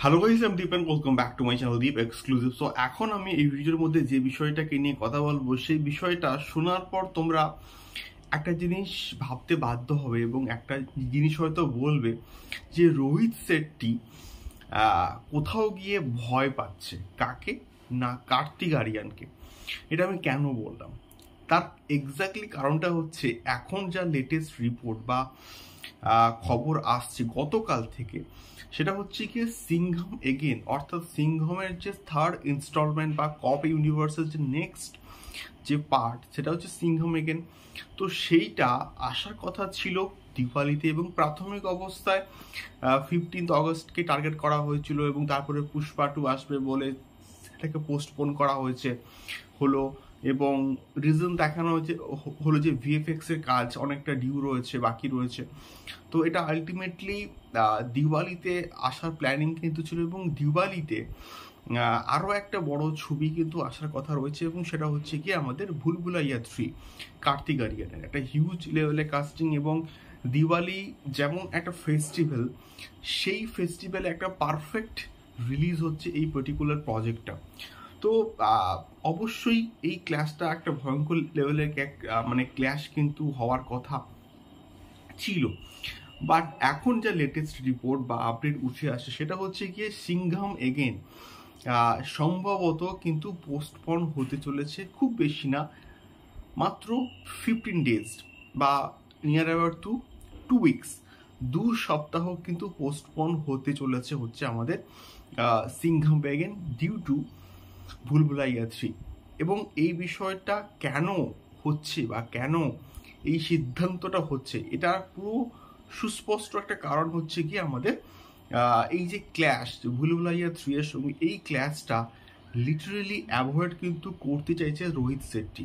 Hello guys, আমি Deep and welcome back to my channel Deep exclusive. So এখন আমি এই ভিডিওর মধ্যে যে বিষয়টাকে নিয়ে কথা বলবো, সেই বিষয়টা শোনার পর তোমরা একটা জিনিস ভাবতে বাধ্য হবে এবং একটা জিনিস হয়তো বলবে যে রোহিত শেট্টি কোথাও গিয়ে ভয় পাচ্ছে। কাকে? না, কার্তিক আরিয়ানকে। এটা আমি কেন বললাম, তার এক্স্যাক্টলি কারণটা হচ্ছে এখন যা লেটেস্ট রিপোর্ট বা খবর আসছে গতকাল থেকে, সেটা হচ্ছে কি সিংঘম এগেন, অর্থাৎ সিংঘমের যে থার্ড ইনস্টলমেন্ট বা কপ ইউনিভার্সের যে নেক্সট যে পার্ট, সেটা হচ্ছে সিংঘম এগেন। তো সেইটা আসার কথা ছিল দিওয়ালিতে, এবং প্রাথমিক অবস্থায় 15 অগস্টকে টার্গেট করা হয়েছিল, এবং তারপরে পুষ্পা 2 আসবে বলে সেটাকে পোস্টপোন করা হয়েছে হলো। এবং রিজন দেখানো হয়েছে হলো যে ভিএফএক্স এর কাজ অনেকটা ডিউ রয়েছে, বাকি রয়েছে। তো এটা আলটিমেটলি দিওয়ালিতে আসার প্ল্যানিং কিন্তু ছিল, এবং দিওয়ালিতে আরও একটা বড় ছবি কিন্তু আসার কথা রয়েছে, এবং সেটা হচ্ছে কি আমাদের ভুলভুলাইয়া 3 কার্তিক আরিয়ানের একটা হিউজ লেভেলে কাস্টিং। এবং দিওয়ালি যেমন একটা ফেস্টিভ্যাল, সেই ফেস্টিভ্যালে একটা পারফেক্ট রিলিজ হচ্ছে এই পার্টিকুলার প্রজেক্টটা। তো অবশ্যই এই ক্লাসটা একটা ভয়ঙ্কর লেভেলের মানে ক্ল্যাশ কিন্তু হওয়ার কথা ছিল। বাট এখন যা লেটেস্ট রিপোর্ট বা আপডেট উঠে আসে, সেটা হচ্ছে গিয়ে সিংঘম এগেন সম্ভবত কিন্তু পোস্টপন হতে চলেছে, খুব বেশি না, মাত্র 15 ডেজ বা নিয়ার অ্যাবাউট 2 উইকস, 2 সপ্তাহ কিন্তু পোস্টপন হতে চলেছে হচ্ছে আমাদের Singham again due to Bhool Bhulaiyaa 3। এবং এই বিষয়টা কেন হচ্ছে বা কেন এই সিদ্ধান্তটা হচ্ছে, এটা পুরো সুস্পষ্ট একটা কারণ হচ্ছে কি আমাদের এই যে ক্ল্যাশ ভুলভুলাইয়া 3 এর সঙ্গে, এই ক্ল্যাশটা লিটারেলি অ্যাভয়েড কিন্তু করতে চাইছে রোহিত শেট্টি।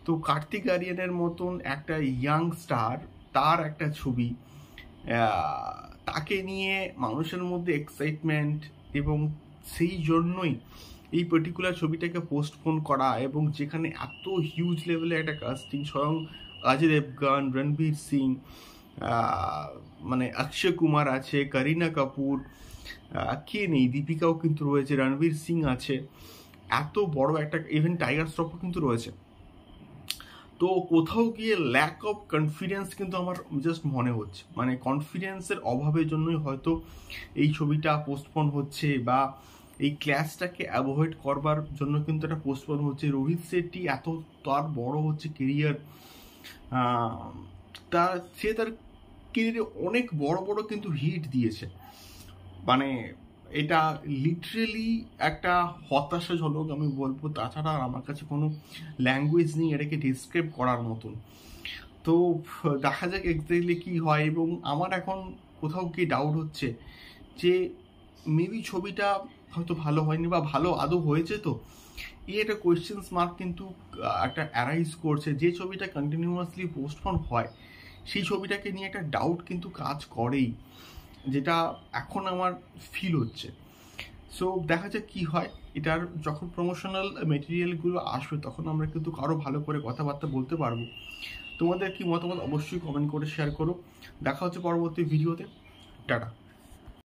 তো কার্তিক আরিয়ানের মতন একটা ইয়াং স্টার, তার একটা ছবি, তাকে নিয়ে মানুষের মধ্যে এক্সাইটমেন্ট, এবং সেই জন্যই এই পার্টিকুলার ছবিটাকে পোস্টপোন করা। এবং যেখানে এত হিউজ লেভেলে একটা কাস্টিং, স্বয়ং অজয় দেবগন, রণবীর সিং, মানে অক্ষয় কুমার আছে, করিনা কাপুর, কে নেই, দীপিকাও কিন্তু রয়েছে, রণবীর সিং আছে, এত বড় একটা ইভেন টাইগার শ্রফও কিন্তু রয়েছে। তো কোথাও গিয়ে ল্যাক অফ কনফিডেন্স কিন্তু আমার জাস্ট মনে হচ্ছে, মানে কনফিডেন্সের অভাবের জন্যই হয়তো এই ছবিটা পোস্টপন হচ্ছে, বা এই ক্ল্যাশটাকে অ্যাভয়েড করবার জন্য কিন্তু এটা পোস্টপন হচ্ছে। রোহিত শেট্টি এত তার বড় হচ্ছে কেরিয়ার, সে তার কেরিয়ারে অনেক বড় বড় কিন্তু হিট দিয়েছে, মানে এটা লিটারেলি একটা হতাশাজনক আমি বলবো। তাছাড়া আর আমার কাছে কোনো ল্যাঙ্গুয়েজ নেই এটাকে ডিসক্রাইব করার মতন। তো দেখা যাক এক্স্যাক্টলি কি হয়। এবং আমার এখন কোথাও কি ডাউট হচ্ছে যে মেবি ছবিটা হয়তো ভালো হয়নি, বা ভালো আদৌ হয়েছে। তো এই একটা কোয়েশ্চেন্স মার্ক কিন্তু একটা অ্যারাইজ করছে। যে ছবিটা কন্টিনিউয়াসলি পোস্টপন হয়, সেই ছবিটাকে নিয়ে একটা ডাউট কিন্তু কাজ করেই, যেটা এখন আমার ফিল হচ্ছে। সো দেখা যাক কি হয়। এটার যখন প্রমোশনাল মেটেরিয়ালগুলো আসবে, তখন আমরা কিন্তু আরও ভালো করে কথাবার্তা বলতে পারবো। তোমাদের কি মতামত অবশ্যই কমেন্ট করে শেয়ার করো। দেখা হচ্ছে পরবর্তী ভিডিওতে। টাটা।